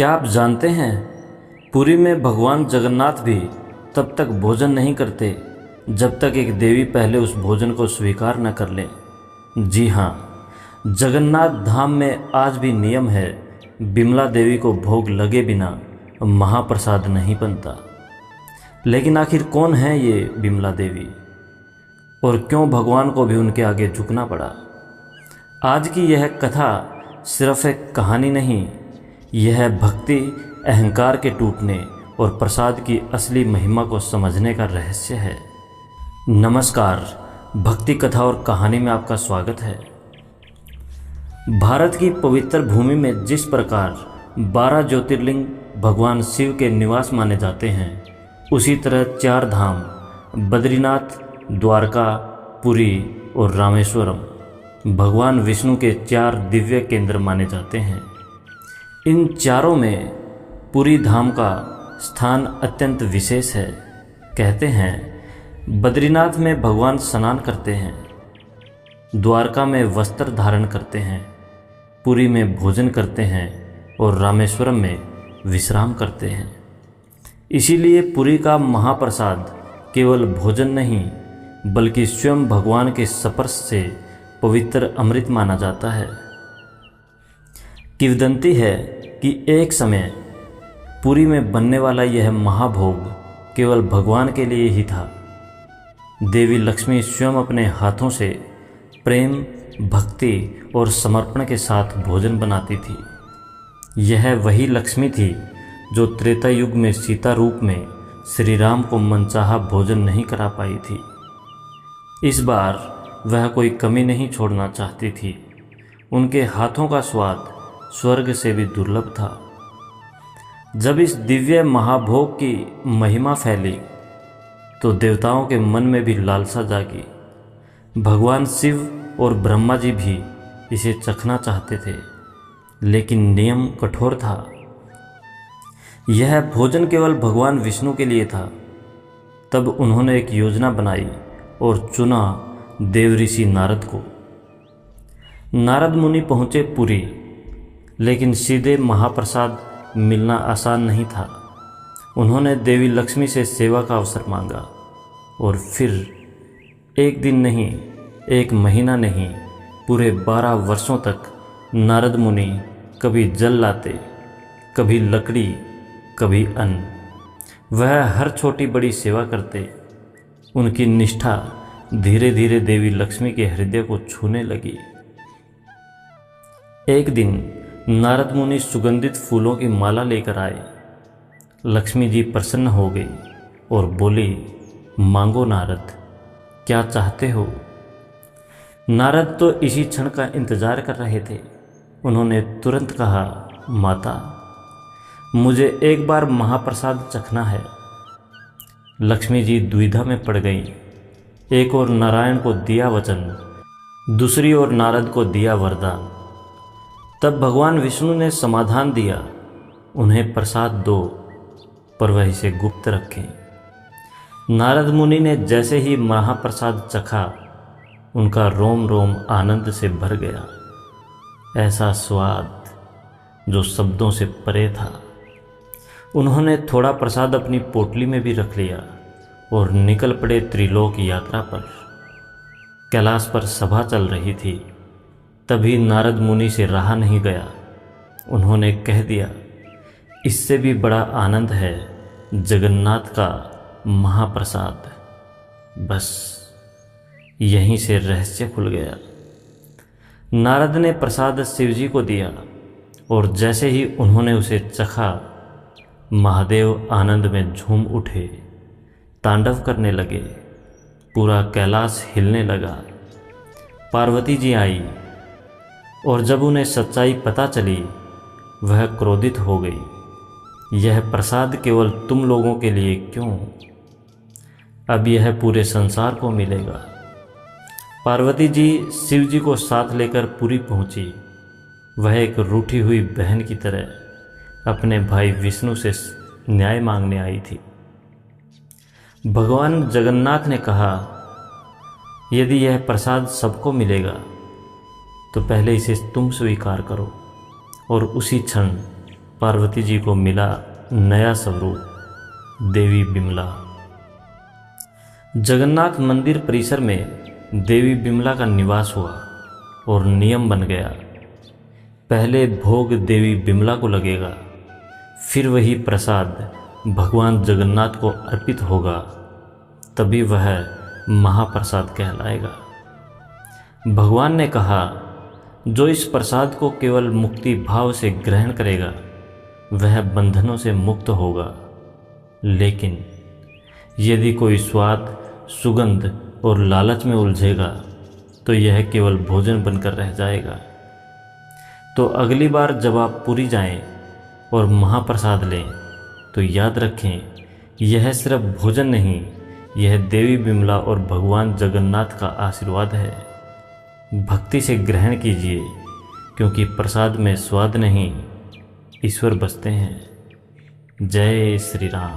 क्या आप जानते हैं, पुरी में भगवान जगन्नाथ भी तब तक भोजन नहीं करते जब तक एक देवी पहले उस भोजन को स्वीकार न कर ले। जी हाँ, जगन्नाथ धाम में आज भी नियम है, बिमला देवी को भोग लगे बिना महाप्रसाद नहीं बनता। लेकिन आखिर कौन है ये बिमला देवी और क्यों भगवान को भी उनके आगे झुकना पड़ा? आज की यह कथा सिर्फ एक कहानी नहीं, यह भक्ति, अहंकार के टूटने और प्रसाद की असली महिमा को समझने का रहस्य है। नमस्कार, भक्ति कथा और कहानी में आपका स्वागत है। भारत की पवित्र भूमि में जिस प्रकार 12 ज्योतिर्लिंग भगवान शिव के निवास माने जाते हैं, उसी तरह 4 धाम बद्रीनाथ, द्वारका, पुरी और रामेश्वरम भगवान विष्णु के 4 दिव्य केंद्र माने जाते हैं। इन चारों में पुरी धाम का स्थान अत्यंत विशेष है। कहते हैं बद्रीनाथ में भगवान स्नान करते हैं, द्वारका में वस्त्र धारण करते हैं, पुरी में भोजन करते हैं और रामेश्वरम में विश्राम करते हैं। इसीलिए पुरी का महाप्रसाद केवल भोजन नहीं बल्कि स्वयं भगवान के स्पर्श से पवित्र अमृत माना जाता है। किंवदंती है कि एक समय पुरी में बनने वाला यह महाभोग केवल भगवान के लिए ही था। देवी लक्ष्मी स्वयं अपने हाथों से प्रेम, भक्ति और समर्पण के साथ भोजन बनाती थी। यह वही लक्ष्मी थी जो त्रेता युग में सीता रूप में श्री राम को मनचाहा भोजन नहीं करा पाई थी। इस बार वह कोई कमी नहीं छोड़ना चाहती थी। उनके हाथों का स्वाद स्वर्ग से भी दुर्लभ था। जब इस दिव्य महाभोग की महिमा फैली तो देवताओं के मन में भी लालसा जागी। भगवान शिव और ब्रह्मा जी भी इसे चखना चाहते थे, लेकिन नियम कठोर था। यह भोजन केवल भगवान विष्णु के लिए था। तब उन्होंने एक योजना बनाई और चुना देव ऋषि नारद को। नारद मुनि पहुँचे पुरी, लेकिन सीधे महाप्रसाद मिलना आसान नहीं था। उन्होंने देवी लक्ष्मी से सेवा का अवसर मांगा और फिर एक दिन नहीं, एक महीना नहीं, पूरे 12 वर्षों तक नारद मुनि कभी जल लाते, कभी लकड़ी, कभी अन्न। वह हर छोटी बड़ी सेवा करते। उनकी निष्ठा धीरे धीरे देवी लक्ष्मी के हृदय को छूने लगी। एक दिन नारद मुनि सुगंधित फूलों की माला लेकर आए। लक्ष्मी जी प्रसन्न हो गई और बोली, मांगो नारद, क्या चाहते हो? नारद तो इसी क्षण का इंतजार कर रहे थे। उन्होंने तुरंत कहा, माता, मुझे एक बार महाप्रसाद चखना है। लक्ष्मी जी दुविधा में पड़ गईं। एक और नारायण को दिया वचन, दूसरी ओर नारद को दिया वरदान। तब भगवान विष्णु ने समाधान दिया, उन्हें प्रसाद दो पर वह इसे गुप्त रखें। नारद मुनि ने जैसे ही महाप्रसाद चखा, उनका रोम रोम आनंद से भर गया। ऐसा स्वाद जो शब्दों से परे था। उन्होंने थोड़ा प्रसाद अपनी पोटली में भी रख लिया और निकल पड़े त्रिलोक यात्रा पर। कैलाश पर सभा चल रही थी। तभी नारद मुनि से रहा नहीं गया। उन्होंने कह दिया, इससे भी बड़ा आनंद है जगन्नाथ का महाप्रसाद। बस यहीं से रहस्य खुल गया। नारद ने प्रसाद शिवजी को दिया और जैसे ही उन्होंने उसे चखा, महादेव आनंद में झूम उठे, तांडव करने लगे। पूरा कैलाश हिलने लगा। पार्वती जी आई और जब उन्हें सच्चाई पता चली, वह क्रोधित हो गई। यह प्रसाद केवल तुम लोगों के लिए क्यों? अब यह पूरे संसार को मिलेगा। पार्वती जी शिव जी को साथ लेकर पुरी पहुंची। वह एक रूठी हुई बहन की तरह अपने भाई विष्णु से न्याय मांगने आई थी। भगवान जगन्नाथ ने कहा, यदि यह प्रसाद सबको मिलेगा तो पहले इसे तुम स्वीकार करो। और उसी क्षण पार्वती जी को मिला नया स्वरूप, देवी बिमला। जगन्नाथ मंदिर परिसर में देवी बिमला का निवास हुआ और नियम बन गया, पहले भोग देवी बिमला को लगेगा, फिर वही प्रसाद भगवान जगन्नाथ को अर्पित होगा, तभी वह महाप्रसाद कहलाएगा। भगवान ने कहा, जो इस प्रसाद को केवल मुक्ति भाव से ग्रहण करेगा वह बंधनों से मुक्त होगा, लेकिन यदि कोई स्वाद, सुगंध और लालच में उलझेगा तो यह केवल भोजन बनकर रह जाएगा। तो अगली बार जब आप पुरी जाएं और महाप्रसाद लें तो याद रखें, यह सिर्फ भोजन नहीं, यह देवी बिमला और भगवान जगन्नाथ का आशीर्वाद है। भक्ति से ग्रहण कीजिए, क्योंकि प्रसाद में स्वाद नहीं, ईश्वर बसते हैं। जय श्री राम।